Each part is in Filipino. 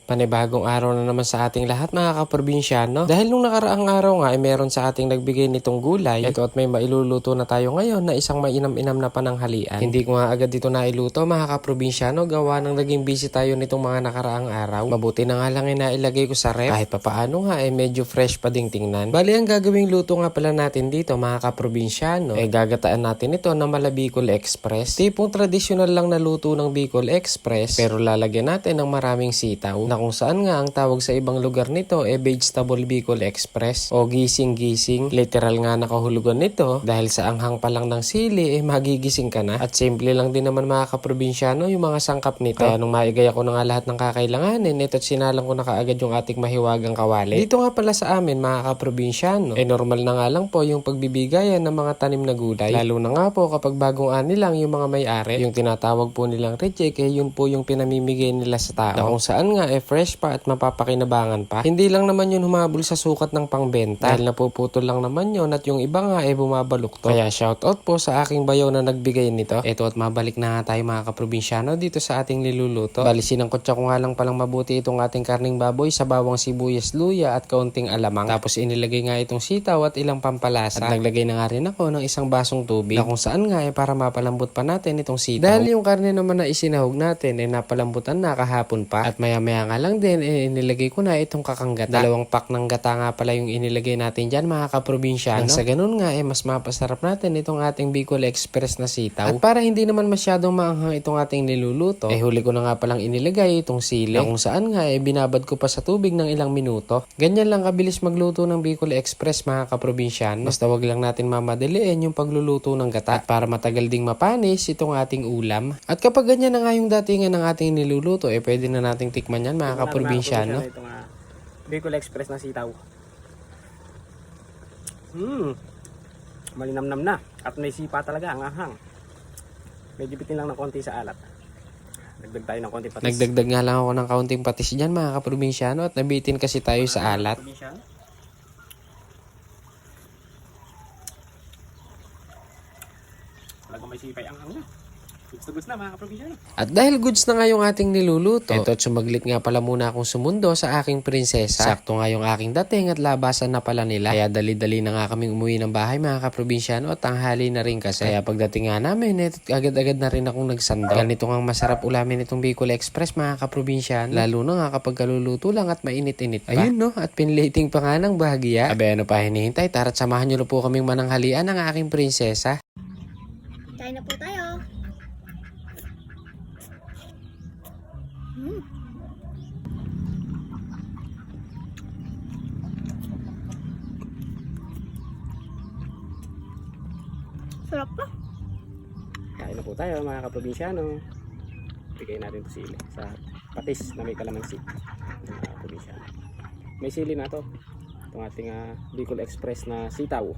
Panibagong araw na naman sa ating lahat mga kaprobinsyano. Dahil nung nakaraang araw nga ay meron sa ating nagbigay nitong gulay. Ito at may mailuluto na tayo ngayon na isang mainam-inam na pananghalian. Hindi ko nga agad dito nailuto mga kaprobinsyano gawa ng naging busy tayo nitong mga nakaraang araw. Mabuti na nga lang ay nailagay ko sa ref. Kahit papaano nga ay medyo fresh pa ding tingnan. Bali ang gagawing luto nga pala natin dito mga kaprobinsyano ay gagataan natin ito na mala Bicol Express. Tipong tradisyonal lang na luto ng Bicol Express pero lalagyan natin ng maraming sitaw. Kung saan nga ang tawag sa ibang lugar nito Vegetable Bicol Express o gising-gising. Literal nga nakahulugan nito dahil sa anghang pa lang ng sili magigising ka na. At simple lang din naman mga kaprobinsyano yung mga sangkap nito. Kaya nung maigay ako na nga lahat ng kakailanganin, ito't sinalang ko na kaagad yung ating mahiwagang kawali. Dito nga pala sa amin mga kaprobinsyano, normal na nga lang po yung pagbibigayan ng mga tanim na gulay. Lalo na nga po kapag bagong ani lang yung mga may-ari, yung tinatawag po nilang reject yun po yung pinamimigay nila sa tao. Na kung saan nga fresh pa at mapapakinabangan pa. Hindi lang naman yun humabol sa sukat ng pangbenta dahil napuputol lang naman yun at yung iba nga bumabalukto. Kaya shoutout po sa aking bayaw na nagbigay nito. Ito at mabalik na nga tayo mga kaprobinsyano dito sa ating niluluto. Bali sinangkotsa ko nga lang palang mabuti itong ating karning baboy sa bawang sibuyas, luya at kaunting alamang. Tapos inilagay nga itong sitaw at ilang pampalasa. At naglagay na nga rin ako ng isang basong tubig na kung saan nga para mapalambot pa natin itong sitaw. Dahil yung karne naman na isinahog natin napalambutan na kahapon pa at maya-maya nga lang din inilagay ko na itong kakanggata. 2 pack ng gata nga pala yung inilagay natin dyan mga kaprobinsyano. Sa ganun nga mas mapasarap natin itong ating Bicol Express na sitaw. At para hindi naman masyadong maanghang itong ating niluluto huli ko na nga palang inilagay itong sili na kung saan nga binabad ko pa sa tubig ng ilang minuto. Ganyan lang kabilis magluto ng Bicol Express mga kaprobinsyano. Basta wag lang natin mamadaliin yung pagluluto ng gata at para matagal ding mapanis itong ating ulam. At kapag ganyan na nga yung datingan ng ating niluluto pwede na nating tikman yan mga kaprobinsyano. Ito nga Bicol Express na sitaw. Malinamnam na at may sipa talaga ang ahang. Medyo bitin lang ng konti sa alat. Dagdag tayo ng konti patis. Nagdagdag nga lang ako ng kaunting patis dyan mga kaprobinsyano at nabitin kasi tayo sa alat. Talagang may sipa ang ahang na. Goods na mga kaprobinsyano. At dahil goods na nga yung ating niluluto, at sumaglit nga pala muna akong sumundo sa aking prinsesa. Sakto nga yung aking dating at labasan na pala nila. Kaya dali-dali na nga kaming umuwi ng bahay mga kaprobinsyano at tanghali na rin kasi. Kaya pagdating nga namin, agad-agad na rin akong nagsando. Ganito nga masarap ulamin itong Bicol Express mga kaprobinsyano. Lalo na nga kapag kaluluto lang at mainit-init pa. Ayun no, at pinlating pa nga ng bahagya. Abe ano pa hinihintay, tara't samahan nyo na po kaming mananghalian ng aking prinsesa. Kain na po tayo. Sarap pa. Kain na po tayo mga kaprobinsyano. Bigay natin ito sili sa patis na may kalamansi. Mga kaprobinsyano. May sili na to. Itong ating Bicol Express na sitaw.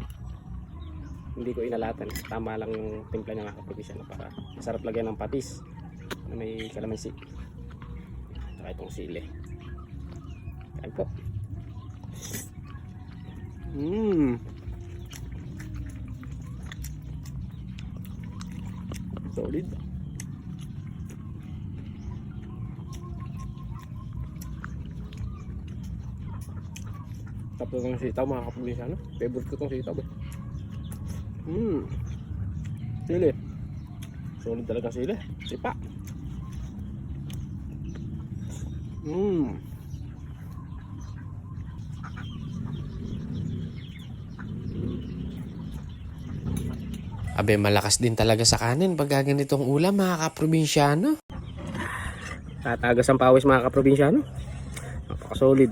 Hindi ko inalatan. Tama lang yung timpla niya mga kaprobinsyano para masarap lagyan ng patis na may kalamansi. Saka itong sili. Kain po. Solid. Tapos ng sitaw mga kaprobinsyano. Favorite ko itong sitaw. Sili. Solid talaga sili. Sipa. Abe malakas din talaga sa kanin pag ganitong ulam mga kaprobinsyano. Tatagas ang pawis mga kaprobinsyano. Napaka-solid.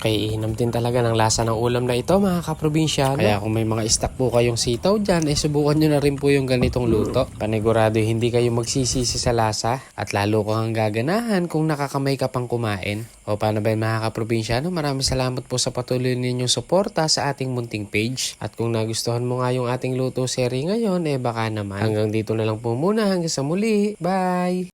Kaya ihinam din talaga ng lasa ng ulam na ito mga kaprobinsyano. Kaya kung may mga stock po kayong sitaw dyan, subukan nyo na rin po yung ganitong luto. Panigurado hindi kayo magsisisi sa lasa at lalo ko ang gaganahan kung nakakamay ka pang kumain. O paano ba yun mga kaprobinsyano? Maraming salamat po sa patuloy ninyong suporta sa ating munting page. At kung nagustuhan mo nga yung ating luto series ngayon, baka naman. Hanggang dito na lang po muna. Hanggang sa muli. Bye!